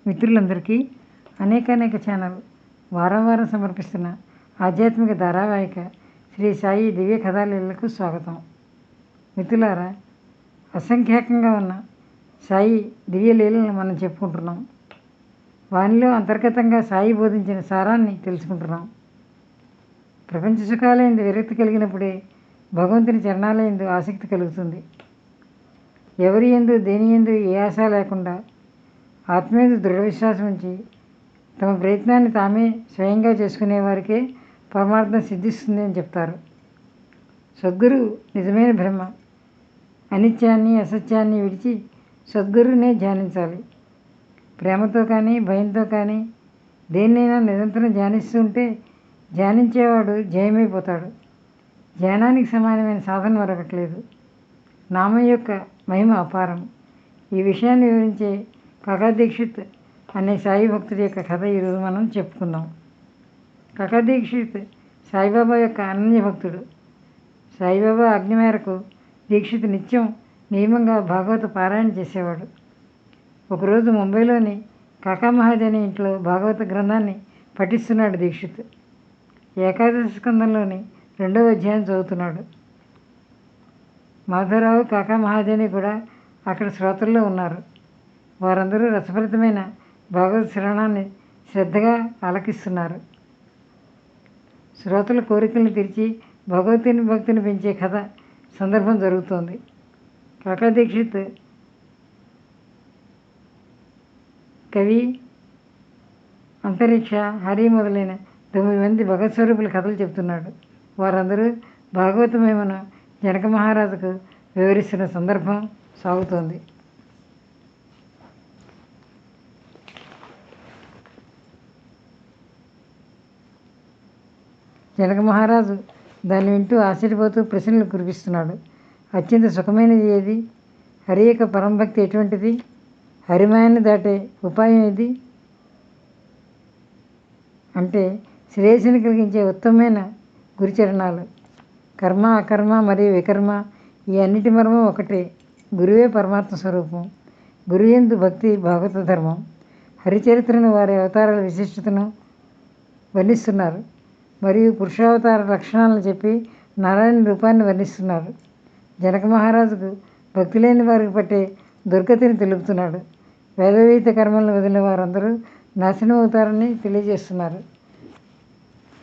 మిత్రులందరికీ అనేక ఛానల్ వారం వారం సమర్పిస్తున్న ఆధ్యాత్మిక ధారావాహిక శ్రీ సాయి దివ్య కథాలీలకు స్వాగతం. మిత్రులారా, అసంఖ్యాకంగా ఉన్న సాయి దివ్య లీలను మనం చెప్పుకుంటున్నాం. వానిలో అంతర్గతంగా సాయి బోధించిన సారాన్ని తెలుసుకుంటున్నాం. ప్రపంచ సుఖాలయందు విరక్తి కలిగినప్పుడే భగవంతుని చరణాలయందు ఆసక్తి కలుగుతుంది. ఎవరి యందు దేని యందు ఏ ఆశ లేకుండా ఆత్మీయ దృఢ విశ్వాసం ఉంచి తమ ప్రయత్నాన్ని తామే స్వయంగా చేసుకునే వారికే పరమార్థం సిద్ధిస్తుంది అని చెప్తారు. సద్గురు నిజమైన బ్రహ్మ. అనిత్యాన్ని అసత్యాన్ని విడిచి సద్గురునే ధ్యానించాలి. ప్రేమతో కానీ భయంతో కానీ దేన్నైనా నిరంతరం ధ్యానిస్తూ ఉంటే ధ్యానించేవాడు జయమైపోతాడు. ధ్యానానికి సమానమైన సాధన మరొకట్లేదు. నామం యొక్క మహిమ అపారం. ఈ విషయాన్ని వివరించే కాకా దీక్షిత్ అనే సాయి భక్తుడి యొక్క కథ ఈరోజు మనం చెప్పుకుందాం. కాకా దీక్షిత్ సాయిబాబా యొక్క అనన్య భక్తుడు. సాయిబాబా ఆజ్ఞ మేరకు దీక్షిత్ నిత్యం నియమంగా భాగవత పారాయణ చేసేవాడు. ఒకరోజు ముంబైలోని కాకా మహాజని ఇంట్లో భాగవత గ్రంథాన్ని పఠిస్తున్నాడు దీక్షిత్. ఏకాదశ స్కందంలోని 2వ అధ్యాయం చదువుతున్నాడు. మాధవరావు, కాకా మహాజని కూడా అక్కడ శ్రోతల్లో ఉన్నారు. వారందరూ రసభరితమైన భాగవత శ్రవణాన్ని శ్రద్ధగా ఆలకిస్తున్నారు. శ్రోతల కోరికలను తీర్చి భగవతుని భక్తిని పెంచే కథ సందర్భం జరుగుతోంది. కాకా దీక్షిత్ కవి, అంతరిక్ష, హరి మొదలైన 9 మంది భగవత్ స్వరూపుల కథలు చెప్తున్నాడు. వారందరూ భాగవత మహిమను జనక మహారాజుకు వివరిస్తున్న సందర్భం సాగుతోంది. జనక మహారాజు దాన్ని వింటూ ఆశ్చర్యపోతూ ప్రశ్నలు కురిపిస్తున్నాడు. అత్యంత సుఖమైనది ఏది? హరి యొక్క పరంభక్తి ఎటువంటిది? హరిమాయాన్ని దాటే ఉపాయం ఏది? అంటే శ్రేయస్సుని కలిగించే ఉత్తమమైన గురుచరణాలు. కర్మ, అకర్మ మరియు వికర్మ ఈ అన్నిటి మర్మం ఒకటే. గురువే పరమాత్మ స్వరూపం. గురుయందు భక్తి భాగవత ధర్మం. హరిచరిత్రను, వారి అవతారాల విశిష్టతను వర్ణిస్తున్నారు. మరియు పురుషావతార లక్షణాలను చెప్పి నారాయణ రూపాన్ని వర్ణిస్తున్నారు. జనక మహారాజుకు భక్తి లేని వారికి పట్టే దుర్గతిని తెలుపుతున్నాడు. వేదవిహిత కర్మలను వదిలిన వారందరూ నాశనం అవుతారని తెలియజేస్తున్నారు.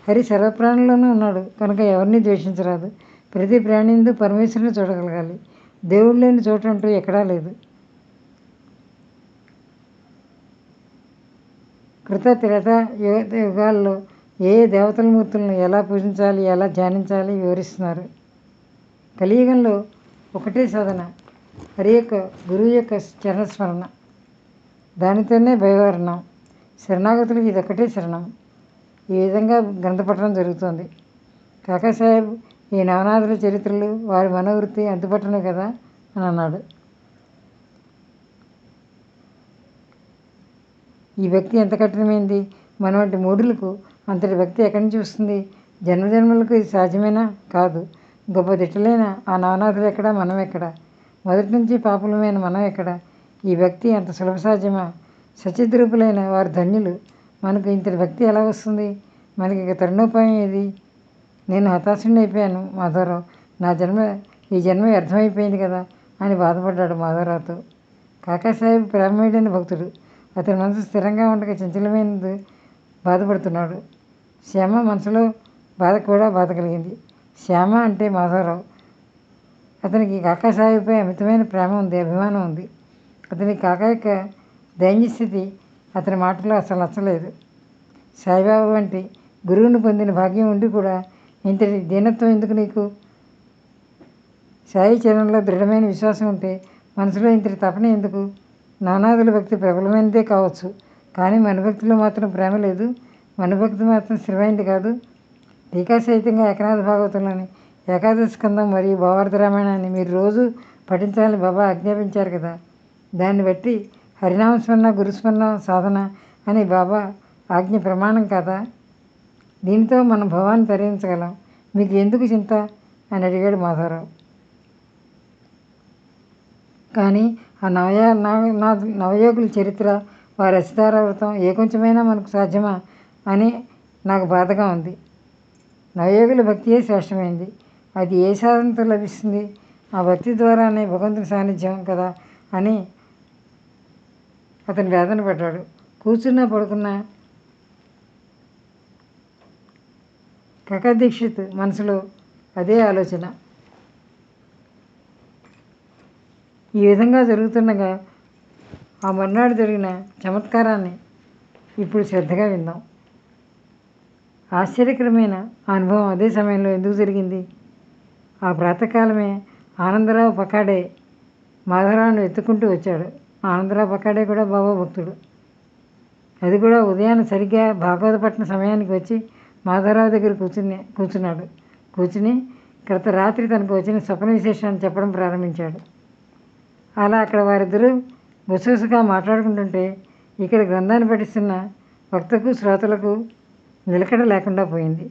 హరి సర్వప్రాణుల్లోనూ ఉన్నాడు కనుక ఎవరిని ద్వేషించరాదు. ప్రతి ప్రాణిందు పరమేశ్వరుని చూడగలగాలి. దేవుడు లేని చోటు అంటూ ఎక్కడా లేదు. కృత త్రేత యుగాల్లో ఏ దేవతల మూర్తులను ఎలా పూజించాలి, ఎలా ధ్యానించాలి వివరిస్తున్నారు. కలియుగంలో ఒకటే సాధన, హరి యొక్క గురువు యొక్క చరణస్మరణ. దానితోనే భయవరణం. శరణాగతులకు ఇదొక్కటే శరణం. ఈ విధంగా గ్రంథపఠనం జరుగుతోంది. కాకాసాహెబ్ ఈ నవనాథుల చరిత్రలు వారి మనోవృత్తి అంతుపట్టను కదా అని అన్నాడు. ఈ భక్తి ఎంత కఠినమైంది? మన వంటి మూఢులకు అంతటి భక్తి ఎక్కడి నుంచి వస్తుంది? జన్మజన్మలకు ఇది సాధ్యమేనా? కాదు. గొప్ప దిట్టలైన ఆ నవనాథులు ఎక్కడ, మనం ఎక్కడ? మొదటి నుంచి పాపులమైన మనం ఎక్కడ? ఈ భక్తి అంత సులభ సాధ్యమా? సచిద్రూపులైన వారు ధన్యులు. మనకు ఇంతటి భక్తి ఎలా వస్తుంది? మనకి ఇక తరుణోపాయం ఏది? నేను హతాశుని అయిపోయాను మాధవరావు. ఈ జన్మ వ్యర్థమైపోయింది కదా అని బాధపడ్డాడు మాధవరావుతో. కాకాసాహెబ్ ప్రేమయుడైన భక్తుడు. అతని మనసు స్థిరంగా ఉండగా చంచలమైనది బాధపడుతున్నాడు. శ్యామ మనసులో బాధ కలిగింది. శ్యామ అంటే మాధవరావు. అతనికి కాకాసాహెబ్పై అమితమైన ప్రేమ ఉంది, అభిమానం ఉంది. అతనికి కాకా యొక్క దైన్యస్థితి అతని మాటలో అసలు నచ్చలేదు. సాయిబాబా వంటి గురువును పొందిన భాగ్యం ఉండి కూడా ఇంతటి దీనత్వం ఎందుకు నీకు? సాయి చరణంలో దృఢమైన విశ్వాసం ఉంటే మనసులో ఇంతటి తపన ఎందుకు? నవనాథుల భక్తి ప్రబలమైనదే కావచ్చు, కానీ మన భక్తిలో మాత్రం ప్రేమ లేదు. మన భక్తి మాత్రం స్థిరమైంది కాదు. టీకా సహితంగా ఏకనాథ భాగవతంలోని ఏకాదశ స్కందం మరియు భావార్థ రామాయణాన్ని మీరు రోజు పఠించాలని బాబా ఆజ్ఞాపించారు కదా. దాన్ని బట్టి హరినామస్మరణ, గురుస్మరణ సాధన అని బాబా ఆజ్ఞ ప్రమాణం కాదా? దీనితో మనం భవాన్ని తరించగలం. మీకు ఎందుకు చింత అని అడిగాడు మాధవరావు. కానీ ఆ నవయోగుల చరిత్ర వారి అసితారావృతం ఏ కొంచెమైనా మనకు సాధ్యమా అని నాకు బాధగా ఉంది. నవయోగుల భక్తియే శ్రేష్టమైంది. అది ఏ సాధనతో లభిస్తుంది? ఆ భక్తి ద్వారానే భగవంతుని సాన్నిధ్యం కదా అని అతను వేదన పడ్డాడు. కూర్చున్నా పడుకున్నా కకా దీక్షిత్ మనసులో అదే ఆలోచన. ఈ విధంగా జరుగుతుండగా ఆ మర్నాడు జరిగిన చమత్కారాన్ని ఇప్పుడు శ్రద్ధగా విందాం. ఆశ్చర్యకరమైన అనుభవం అదే సమయంలో ఎందుకు జరిగింది? ఆ ప్రాతకాలమే ఆనందరావు పకాడే మాధవరావును ఎత్తుకుంటూ వచ్చాడు. ఆనందరావు పకాడే కూడా బాబా భక్తుడు. అది కూడా ఉదయాన్నే సరిగ్గా భాగవతపట్నం సమయానికి వచ్చి మాధవరావు దగ్గర కూర్చున్నాడు. కూర్చుని గత రాత్రి తనకు వచ్చిన స్వప్న విశేషాన్ని చెప్పడం ప్రారంభించాడు. అలా అక్కడ వారిద్దరూ గుసగుసగా మాట్లాడుకుంటుంటే ఇక్కడ గ్రంథాన్ని పఠిస్తున్న వక్తకు శ్రోతలకు నిలకడ లేకుండా పోయింది.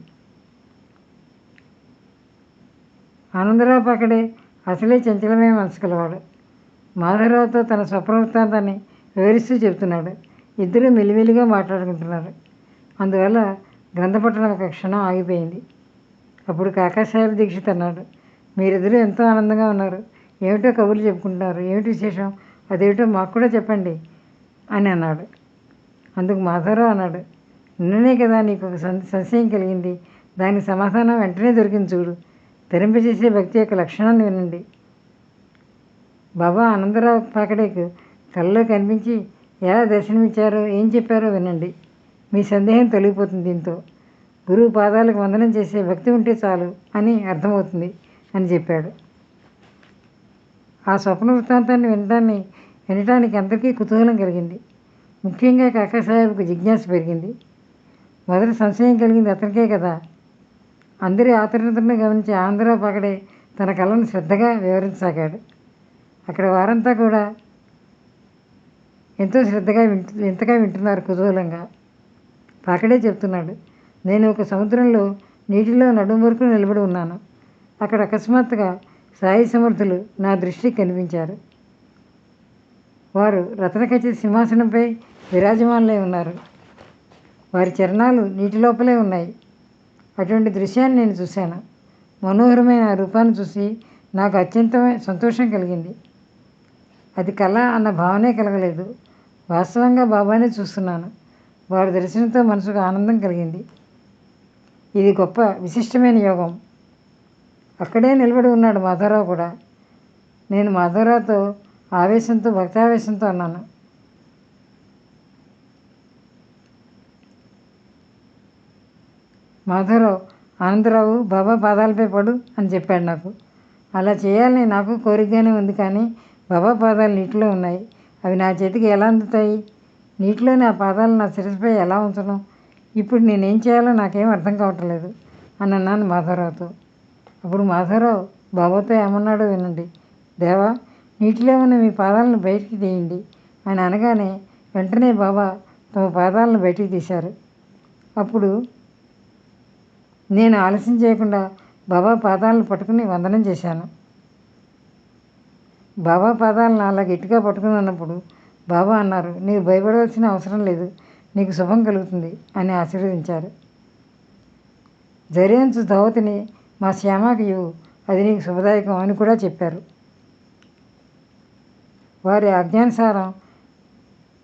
ఆనందరావు పకడే అసలే చంచలమైన మనసు కలవాడు. మాధవరావుతో తన స్వప్న వృత్తాంతాన్ని వివరిస్తూ చెబుతున్నాడు. ఇద్దరూ మెల్లిమెల్లిగా మాట్లాడుకుంటున్నారు. అందువల్ల గ్రంథపట్టణం ఒక క్షణం ఆగిపోయింది. అప్పుడు కాకాసాహెబ్ దీక్షిత్ అన్నాడు, మీరిద్దరూ ఎంతో ఆనందంగా ఉన్నారు. ఏమిటో కబుర్లు చెప్పుకుంటున్నారు. ఏమిటి విశేషం? అదేమిటో మాకు కూడా చెప్పండి అని అన్నాడు. అందుకు మాధవరావు అన్నాడు, నిన్ననే కదా నీకు ఒక సంశయం కలిగింది. దానికి సమాధానం వెంటనే దొరికింది చూడు. ధరింపజేసే భక్తి యొక్క లక్షణాన్ని వినండి. బాబా ఆనందరావు పాకడేకు కళ్ళలో కనిపించి ఎలా దర్శనమిచ్చారో ఏం చెప్పారో వినండి. మీ సందేహం తొలగిపోతుంది. దీంతో గురువు పాదాలకు వందనం చేసే భక్తి ఉంటే చాలు అని అర్థమవుతుంది అని చెప్పాడు. ఆ స్వప్న వృత్తాంతాన్ని వినటానికి అందరికీ కుతూహలం కలిగింది. ముఖ్యంగా కాకాసాహెబ్కు జిజ్ఞాస పెరిగింది. మొదట సంశయం కలిగింది అతనికే కదా. అందరి ఆతృతను గమనించి ఆనందరావు పకడే తన కళను శ్రద్ధగా వివరించసాగాడు. అక్కడ వారంతా కూడా ఎంతో శ్రద్ధగా ఎంతగా వింటున్నారు కుతూహలంగా. పాకడే చెప్తున్నాడు, నేను ఒక సముద్రంలో నీటిలో నడుము వరకు నిలబడి ఉన్నాను. అక్కడ అకస్మాత్తుగా సాయి సమర్థులు నా దృష్టికి కనిపించారు. వారు రత్నఖచిత సింహాసనంపై విరాజమానులై ఉన్నారు. వారి చరణాలు నీటి లోపలే ఉన్నాయి. అటువంటి దృశ్యాన్ని నేను చూశాను. మనోహరమైన ఆ రూపాన్ని చూసి నాకు అత్యంత సంతోషం కలిగింది. అది కళ అన్న భావనే కలగలేదు. వాస్తవంగా బాబానే చూస్తున్నాను. వారి దర్శనంతో మనసుకు ఆనందం కలిగింది. ఇది గొప్ప విశిష్టమైన యోగం. అక్కడే నిలబడి ఉన్నాడు మాధవరావు కూడా. నేను మాధవరావుతో ఆవేశంతో భక్తావేశంతో అన్నాను, మాధవరావు, ఆనందరావు బాబా పాదాలపై పడు అని చెప్పాడు నాకు. అలా చేయాలని నాకు కోరికగానే ఉంది. కానీ బాబా పాదాలు నీటిలో ఉన్నాయి. అవి నా చేతికి ఎలా అందుతాయి? నీటిలోని ఆ పాదాలు నా శిరస్సుపై ఎలా ఉంచను? ఇప్పుడు నేనేం చేయాలో నాకేం అర్థం కావట్లేదు అని అన్నాను మాధవరావుతో. అప్పుడు మాధవరావు బాబాతో ఏమన్నాడో వినండి. దేవా, నీటిలో ఉన్న మీ పాదాలను బయటికి తీయండి అని అనగానే వెంటనే బాబా తమ పాదాలను బయటికి తీశారు. అప్పుడు నేను ఆలస్యం చేయకుండా బాబా పాదాలను పట్టుకుని వందనం చేశాను. బాబా పాదాలను అలా గట్టిగా పట్టుకుని ఉన్నప్పుడు బాబా అన్నారు, నీవు భయపడవలసిన అవసరం లేదు, నీకు శుభం కలుగుతుంది అని ఆశీర్వదించారు. జరేంచు ధవతిని మా శ్యామకి ఇవ్వు, అది నీకు శుభదాయకం అని కూడా చెప్పారు. వారి ఆజ్ఞానుసారం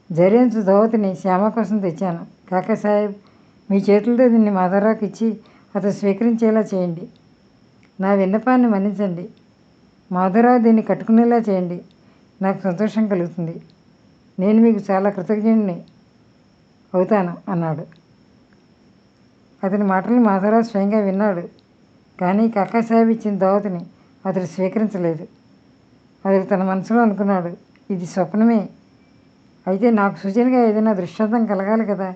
జరేంచు ధవతిని శ్యామ కోసం తెచ్చాను. కాకాసాహెబ్, మీ చేతులతో దీన్ని మాధవరావుకి ఇచ్చి అతను స్వీకరించేలా చేయండి. నా విన్నపాన్ని మన్నించండి. మాధవరావు దీన్ని కట్టుకునేలా చేయండి. నాకు సంతోషం కలుగుతుంది. నేను మీకు చాలా కృతజ్ఞుడిని అవుతాను అన్నాడు. అతని మాటలు మాధవరావు స్వయంగా విన్నాడు. కానీ కాకాసాహెబ్ ఇచ్చిన దావతిని అతడు స్వీకరించలేదు. అతడు తన మనసులో అనుకున్నాడు, ఇది స్వప్నమే. అయితే నాకు సూచనగా ఏదైనా దృష్టాంతం కలగాలి కదా.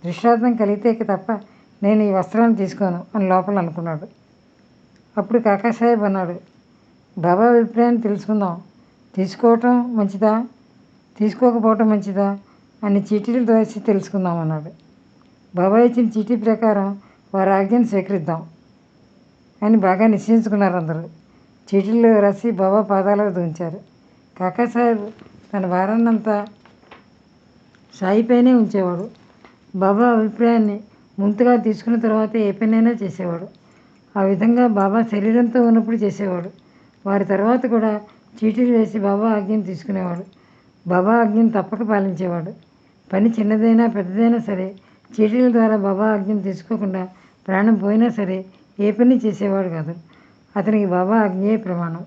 దృష్టాంతం కలిగితే తప్ప నేను ఈ వస్త్రాన్ని తీసుకోను అని లోపల అనుకున్నాడు. అప్పుడు కాకాసాహెబ్ అన్నాడు, బాబా అభిప్రాయాన్ని తెలుసుకుందాం. తీసుకోవటం మంచిదా, తీసుకోకపోవటం మంచిదా అని చీటీలు రాసి తెలుసుకుందాం అన్నాడు. బాబా ఇచ్చిన చీటీ ప్రకారం వారి ఆజ్ఞను స్వీకరిద్దాం అని బాగా నిశ్చయించుకున్నారు అందరూ. చీటీల్లో రాసి బాబా పాదాలకు ఉంచారు. కాకాసాహెబ్ తన భారాన్నంతా సాయిపైనే ఉంచేవాడు. బాబా అభిప్రాయాన్ని ముందుగా తీసుకున్న తర్వాత ఏ పనైనా చేసేవాడు. ఆ విధంగా బాబా శరీరంతో ఉన్నప్పుడు చేసేవాడు. వారి తర్వాత కూడా చీటీలు వేసి బాబా ఆజ్ఞను తీసుకునేవాడు. బాబా ఆజ్ఞను తప్పక పాలించేవాడు. పని చిన్నదైనా పెద్దదైనా సరే చీటీల ద్వారా బాబా ఆజ్ఞను తీసుకోకుండా ప్రాణం పోయినా సరే ఏ పని చేసేవాడు కాదు. అతనికి బాబా ఆజ్ఞే ప్రమాణం.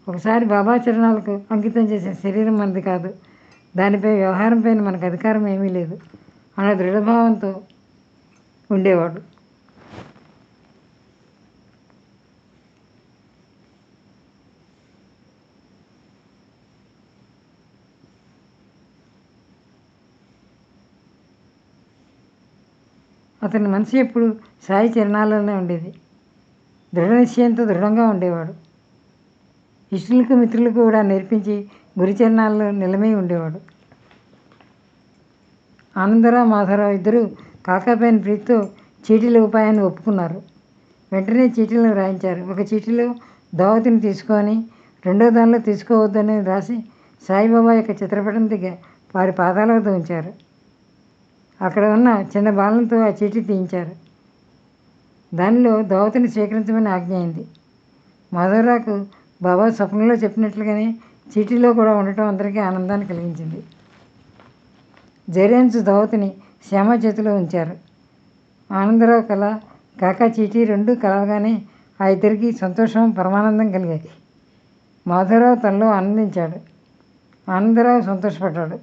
ఒకసారి బాబా చరణాలకు అంకితం చేసిన శరీరం మనది కాదు, దానిపై వ్యవహారం పైన మనకు అధికారం ఏమీ లేదు అన్న దృఢభావంతో ఉండేవాడు. అతని మనసు ఎప్పుడు సాయి చరణాలలోనే ఉండేది. దృఢ నిశ్చయంతో దృఢంగా ఉండేవాడు. ఇష్టలకు మిత్రులకు కూడా నేర్పించి గురి చరణాల్లో నిలమై ఉండేవాడు. ఆనందరావు మాధవరావు ఇద్దరు కాకాపైన ప్రీతితో చీటీల ఉపాయాన్ని ఒప్పుకున్నారు. వెంటనే చీటీలను రాయించారు. ఒక చీటీలో దావతిని తీసుకొని రెండో దానిలో తీసుకోవద్దని రాసి సాయిబాబా యొక్క చిత్రపటం దగ్గర వారి పాదాల వద్ద ఉంచారు. అక్కడ ఉన్న చిన్న బాలంతో ఆ చీటీ తీయించారు. దానిలో దావతిని స్వీకరించమని ఆజ్ఞ అయింది. మాధవరావుకు బాబా స్వప్నంలో చెప్పినట్లుగానే చీటీలో కూడా ఉండటం అందరికీ ఆనందాన్ని కలిగించింది. జైరాన్స్ దావతిని శ్యామ చేతిలో ఉంచారు. ఆనందరావు కళ, కాకా చీటీ రెండు కలవగానే ఆ ఇద్దరికి సంతోషం, పరమానందం కలిగాయి. మాధవరావు తనలో ఆనందించాడు. ఆనందరావు సంతోషపడ్డాడు.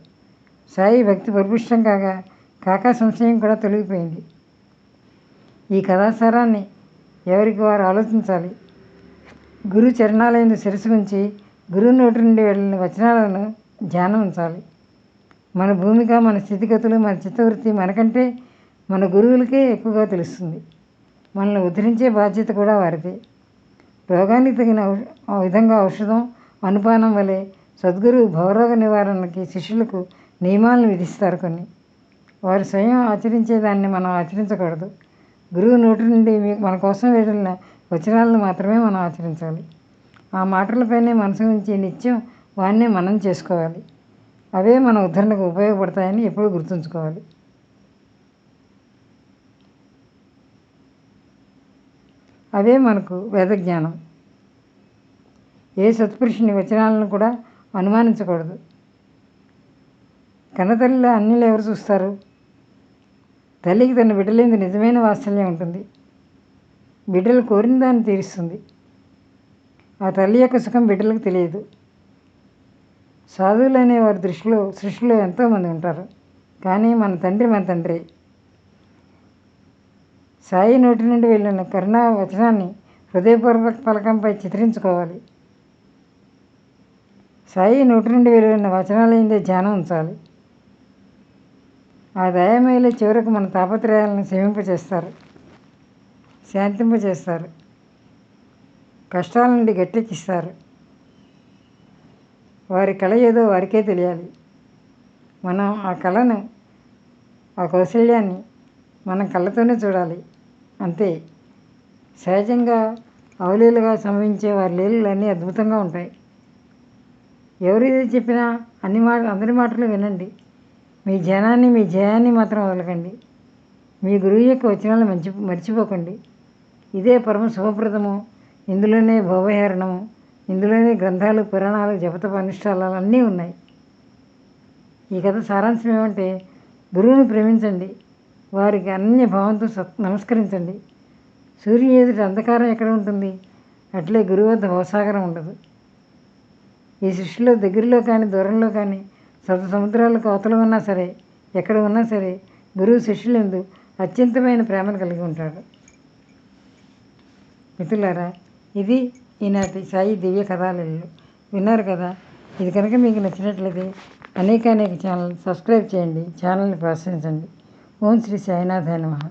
సాయి భక్తి పరిపుష్టం కాగా కాకా సంశయం కూడా తొలగిపోయింది. ఈ కథాసారాన్ని ఎవరికి వారు ఆలోచించాలి. గురు చరణాలయందు శిరస్సు ఉంచి గురువు నోటి నుండి వెళ్ళిన వచనాలను ధ్యానం ఉంచాలి. మన భూమిక, మన స్థితిగతులు, మన చిత్తవృత్తి మనకంటే మన గురువులకే ఎక్కువగా తెలుస్తుంది. మనల్ని ఉద్ధరించే బాధ్యత కూడా వారిదే. రోగానికి తగిన విధంగా ఔషధం, అనుపానం వలె సద్గురువు భవరోగ నివారణకి శిష్యులకు నియమాలను విధిస్తారు. కొన్ని వారు స్వయం ఆచరించేదాన్ని మనం ఆచరించకూడదు. గురువు నోటి నుండి మన కోసం వెళ్ళిన వచనాలను మాత్రమే మనం ఆచరించాలి. ఆ మాటలపైనే మనసు ఉంచి నిత్యం వాన్నే మనం చేసుకోవాలి. అవే మన ఉద్ధరణకు ఉపయోగపడతాయని ఎప్పుడూ గుర్తుంచుకోవాలి. అవే మనకు వేదజ్ఞానం. ఏ సత్పురుషుని వచనాలను కూడా అనుమానించకూడదు. కన్నతల్లిలో అన్యులు ఎవరు చూస్తారు? తల్లికి తన బిడ్డలేందు నిజమైన వాత్సల్యం ఉంటుంది. బిడ్డలు కోరిన దాన్ని తీరుస్తుంది. ఆ తల్లి యొక్క సుఖం బిడ్డలకు తెలియదు. సాధువులు అనే వారి దృష్టిలో సృష్టిలో ఎంతోమంది ఉంటారు, కానీ మన తండ్రి. సాయి నోటి నుండి వెళ్ళిన కరుణా వచనాన్ని హృదయపూర్వక పలకంపై చిత్రించుకోవాలి. సాయి నోటి నుండి వెళ్ళిన వచనాలైందే ధ్యానం ఉంచాలి. ఆ దయామయులే చివరకు మన తాపత్రయాలను శాంతింపచేస్తారు. కష్టాల నుండి గట్టెక్కిస్తారు. వారి కళ ఏదో వారికే తెలియాలి. మనం ఆ కళను, ఆ కౌశల్యాన్ని మనం కళ్ళతోనే చూడాలి. అంతే. సహజంగా అవలీలుగా సంభవించే వారి లీలలన్నీ అద్భుతంగా ఉంటాయి. ఎవరు ఏది చెప్పినా అందరి మాటలు వినండి. మీ జయాన్ని మాత్రం వదలకండి. మీ గురువు యొక్క వచనాలు మర్చిపోకండి. ఇదే పరమ శుభప్రదము. ఇందులోనే భవహరణము, ఇందులోనే గ్రంథాలు, పురాణాలు, జపతప అనుష్ఠానాలు అన్నీ ఉన్నాయి. ఈ కథ సారాంశం ఏమంటే, గురువుని ప్రేమించండి, వారికి అనన్య భావంతో నమస్కరించండి. సూర్యుని ఎదుట అంధకారం ఎక్కడ ఉంటుంది? అట్లే గురువు వద్ద భవసాగరం ఉండదు. ఈ సృష్టిలో దగ్గరలో కానీ దూరంలో కానీ సముద్రాలకు అవతల ఉన్నా సరే, ఎక్కడ ఉన్నా సరే గురువు శిష్యులందు అత్యంతమైన ప్రేమను కలిగి ఉంటాడు. మిత్రులారా, ఇది ఈనాటి సాయి దివ్య కథాలయాలు విన్నారు కదా. ఇది కనుక మీకు నచ్చినట్లయితే అనేక ఛానల్ సబ్స్క్రైబ్ చేయండి, ఛానల్ని ప్రోత్సహించండి. ఓం శ్రీ సాయినాథాయ నమః.